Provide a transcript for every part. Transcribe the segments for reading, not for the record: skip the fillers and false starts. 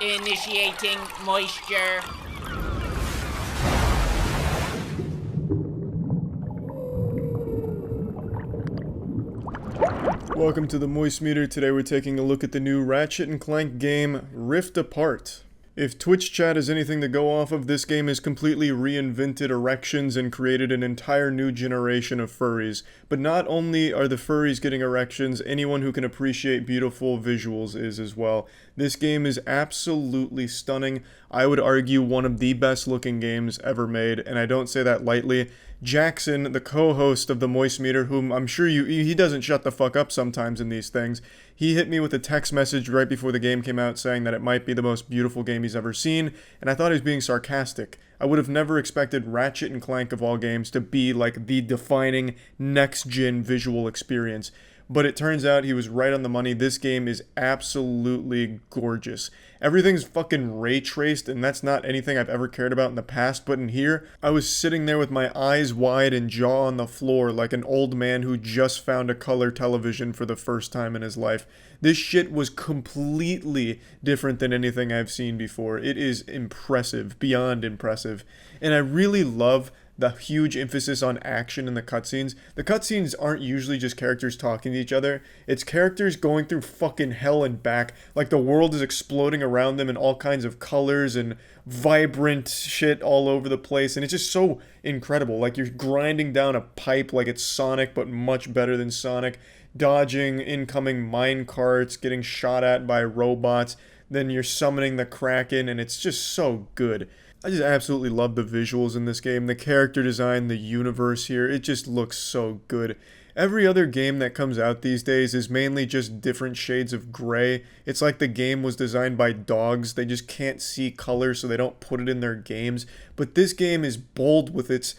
Initiating moisture. Welcome to the Moist Meter. Today we're taking a look at the new Ratchet and Clank game, Rift Apart. If Twitch chat is anything to go off of, this game has completely reinvented erections and created an entire new generation of furries. But not only are the furries getting erections, anyone who can appreciate beautiful visuals is as well. This game is absolutely stunning. I would argue one of the best looking games ever made, and I don't say that lightly. Jackson, the co-host of the Moist Meter, whom I'm sure he doesn't shut the fuck up sometimes in these things, he hit me with a text message right before the game came out saying that it might be the most beautiful game he's ever seen, and I thought he was being sarcastic. I would have never expected Ratchet and Clank of all games to be like the defining next-gen visual experience. But it turns out he was right on the money. This game is absolutely gorgeous. Everything's fucking ray traced, and that's not anything I've ever cared about in the past, but in here, I was sitting there with my eyes wide and jaw on the floor like an old man who just found a color television for the first time in his life. This shit was completely different than anything I've seen before. It is impressive, beyond impressive. And I really love the huge emphasis on action in the cutscenes. The cutscenes aren't usually just characters talking to each other. It's characters going through fucking hell and back. Like the world is exploding around them in all kinds of colors and vibrant shit all over the place. And it's just so incredible. Like you're grinding down a pipe like it's Sonic, but much better than Sonic. Dodging incoming mine carts, getting shot at by robots. Then you're summoning the Kraken, and it's just so good. I just absolutely love the visuals in this game, the character design, the universe here, it just looks so good. Every other game that comes out these days is mainly just different shades of gray. It's like the game was designed by dogs, they just can't see color so they don't put it in their games. But this game is bold with its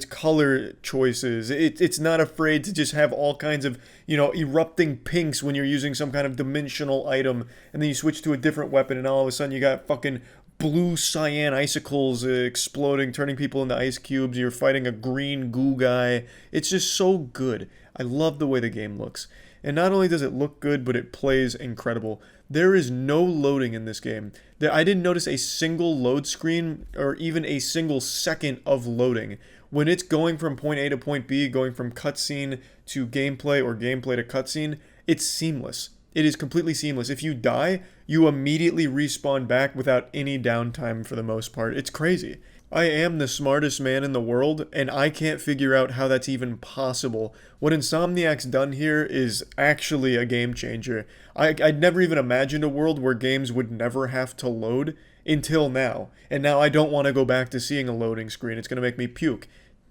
color choices. It's not afraid to just have all kinds of, erupting pinks when you're using some kind of dimensional item, and then you switch to a different weapon and all of a sudden you got fucking blue cyan icicles exploding, turning people into ice cubes. You're fighting a green goo guy. It's just so good. I love the way the game looks. And not only does it look good, but it plays incredible. There is no loading in this game. I didn't notice a single load screen or even a single second of loading. When it's going from point A to point B, going from cutscene to gameplay or gameplay to cutscene, it's seamless. It is completely seamless. If you die, you immediately respawn back without any downtime for the most part. It's crazy. I am the smartest man in the world, and I can't figure out how that's even possible. What Insomniac's done here is actually a game changer. I'd never even imagined a world where games would never have to load until now. And now I don't want to go back to seeing a loading screen. It's going to make me puke.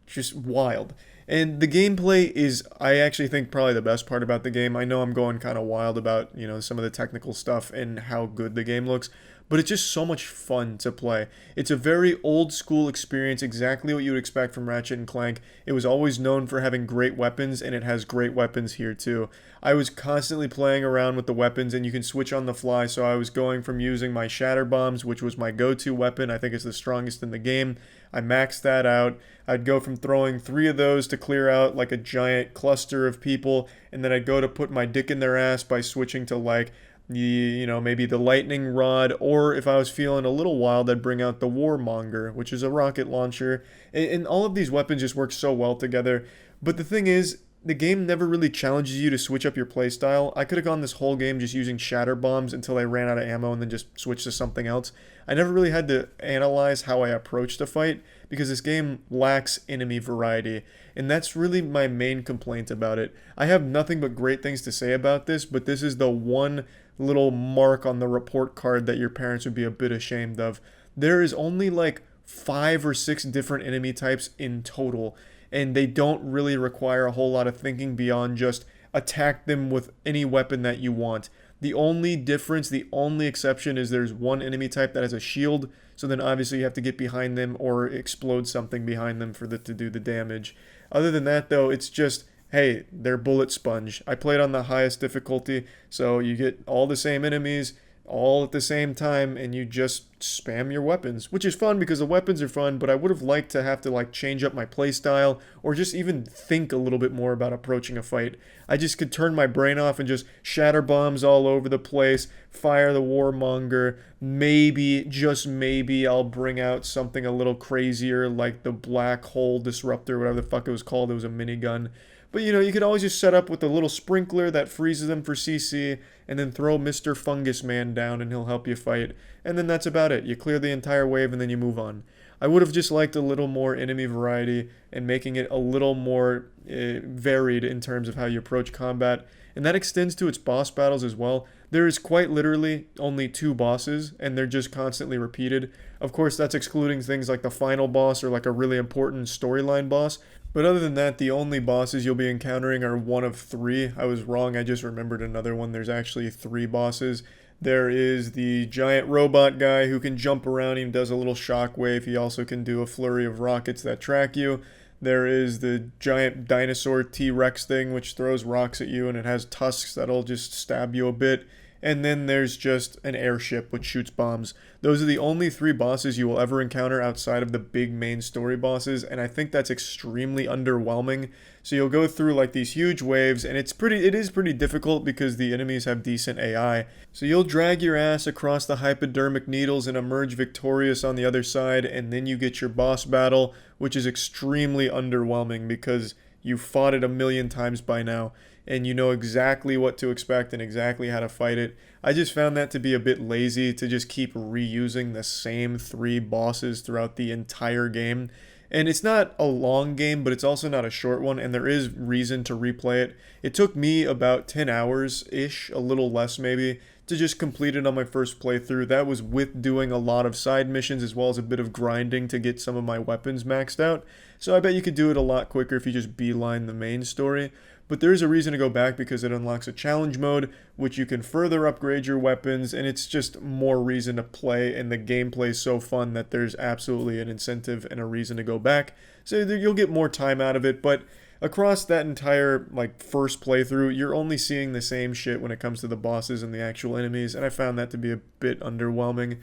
Just wild. And the gameplay is, I actually think, probably the best part about the game. I know I'm going kind of wild about, some of the technical stuff and how good the game looks, but it's just so much fun to play. It's a very old school experience, exactly what you would expect from Ratchet and Clank. It was always known for having great weapons, and it has great weapons here too. I was constantly playing around with the weapons, and you can switch on the fly, so I was going from using my shatter bombs, which was my go-to weapon. I think it's the strongest in the game. I maxed that out. I'd go from throwing 3 of those to clear out like a giant cluster of people, and then I'd go to put my dick in their ass by switching to maybe the lightning rod, or if I was feeling a little wild, I'd bring out the warmonger, which is a rocket launcher. And all of these weapons just work so well together. But the thing is, the game never really challenges you to switch up your playstyle. I could have gone this whole game just using shatter bombs until I ran out of ammo and then just switched to something else. I never really had to analyze how I approached a fight because this game lacks enemy variety, and that's really my main complaint about it. I have nothing but great things to say about this, but this is the one little mark on the report card that your parents would be a bit ashamed of. There is only like 5 or 6 different enemy types in total, and they don't really require a whole lot of thinking beyond just attack them with any weapon that you want. The only difference, the only exception is there's one enemy type that has a shield, so then obviously you have to get behind them or explode something behind them for it to do the damage. Other than that though, it's just, hey, they're bullet sponge. I played on the highest difficulty, so you get all the same enemies, all at the same time, and you just spam your weapons, which is fun because the weapons are fun, but I would have liked to have to like change up my playstyle or just even think a little bit more about approaching a fight. I just could turn my brain off and just shatter bombs all over the place, fire the warmonger. Maybe, just maybe, I'll bring out something a little crazier like the black hole disruptor, whatever the fuck it was called. It was a minigun. But you know, you could always just set up with a little sprinkler that freezes them for CC, and then throw Mr. Fungus Man down and he'll help you fight. And then that's about it. You clear the entire wave and then you move on. I would have just liked a little more enemy variety and making it a little more varied in terms of how you approach combat. And that extends to its boss battles as well. There is quite literally only 2 bosses, and they're just constantly repeated. Of course, that's excluding things like the final boss or like a really important storyline boss. But other than that, the only bosses you'll be encountering are one of 3. I was wrong, I just remembered another one. There's actually 3 bosses. There is the giant robot guy who can jump around. He does a little shockwave. He also can do a flurry of rockets that track you. There is the giant dinosaur T-Rex thing, which throws rocks at you, and it has tusks that'll just stab you a bit. And then there's just an airship which shoots bombs. Those are the only 3 bosses you will ever encounter outside of the big main story bosses, and I think that's extremely underwhelming. So you'll go through like these huge waves, and it is pretty difficult because the enemies have decent AI. So you'll drag your ass across the hypodermic needles and emerge victorious on the other side, and then you get your boss battle, which is extremely underwhelming because you fought it a million times by now, and you know exactly what to expect and exactly how to fight it. I just found that to be a bit lazy to just keep reusing the same 3 bosses throughout the entire game. And it's not a long game, but it's also not a short one, and there is reason to replay it. It took me about 10 hours-ish, a little less maybe, to just complete it on my first playthrough. That was with doing a lot of side missions as well as a bit of grinding to get some of my weapons maxed out. So I bet you could do it a lot quicker if you just beeline the main story. But there is a reason to go back because it unlocks a challenge mode, which you can further upgrade your weapons, and it's just more reason to play, and the gameplay is so fun that there's absolutely an incentive and a reason to go back. So you'll get more time out of it, but across that entire like first playthrough, you're only seeing the same shit when it comes to the bosses and the actual enemies, and I found that to be a bit underwhelming.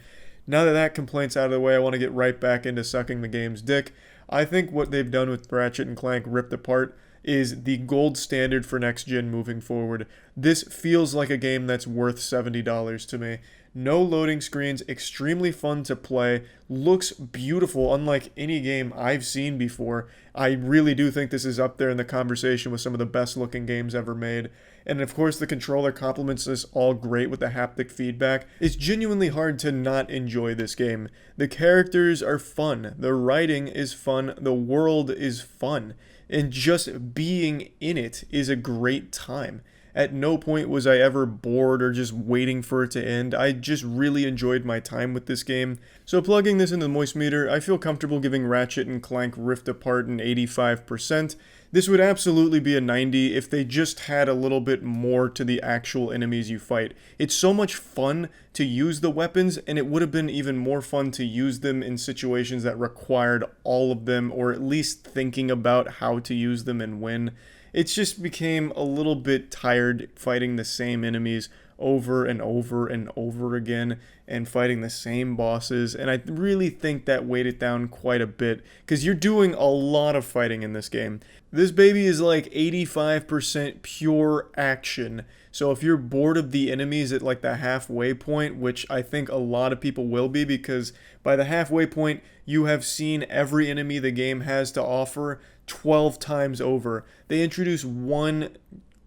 Now that that complaint's out of the way, I want to get right back into sucking the game's dick. I think what they've done with Ratchet and Clank Ripped Apart is the gold standard for next gen moving forward. This feels like a game that's worth $70 to me. No loading screens, extremely fun to play, looks beautiful unlike any game I've seen before. I really do think this is up there in the conversation with some of the best looking games ever made. And of course the controller complements this all great with the haptic feedback. It's genuinely hard to not enjoy this game. The characters are fun, the writing is fun, the world is fun, and just being in it is a great time. At no point was I ever bored or just waiting for it to end. I just really enjoyed my time with this game. So plugging this into the moist meter, I feel comfortable giving Ratchet and Clank Rift Apart an 85%. This would absolutely be a 90 if they just had a little bit more to the actual enemies you fight. It's so much fun to use the weapons, and it would have been even more fun to use them in situations that required all of them, or at least thinking about how to use them and when. It just became a little bit tired fighting the same enemies over and over and over again and fighting the same bosses, and I really think that weighed it down quite a bit because you're doing a lot of fighting in this game. This baby is like 85% pure action, so if you're bored of the enemies at like the halfway point, which I think a lot of people will be because by the halfway point you have seen every enemy the game has to offer 12 times over. They introduce one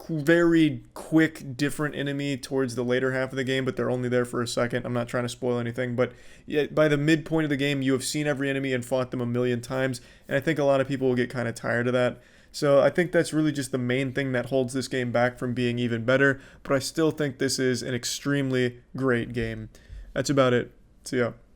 very quick different enemy towards the later half of the game, but they're only there for a second. I'm not trying to spoil anything, but by the midpoint of the game you have seen every enemy and fought them a million times, and I think a lot of people will get kind of tired of that. So I think that's really just the main thing that holds this game back from being even better, but I still think this is an extremely great game. That's about it. See ya.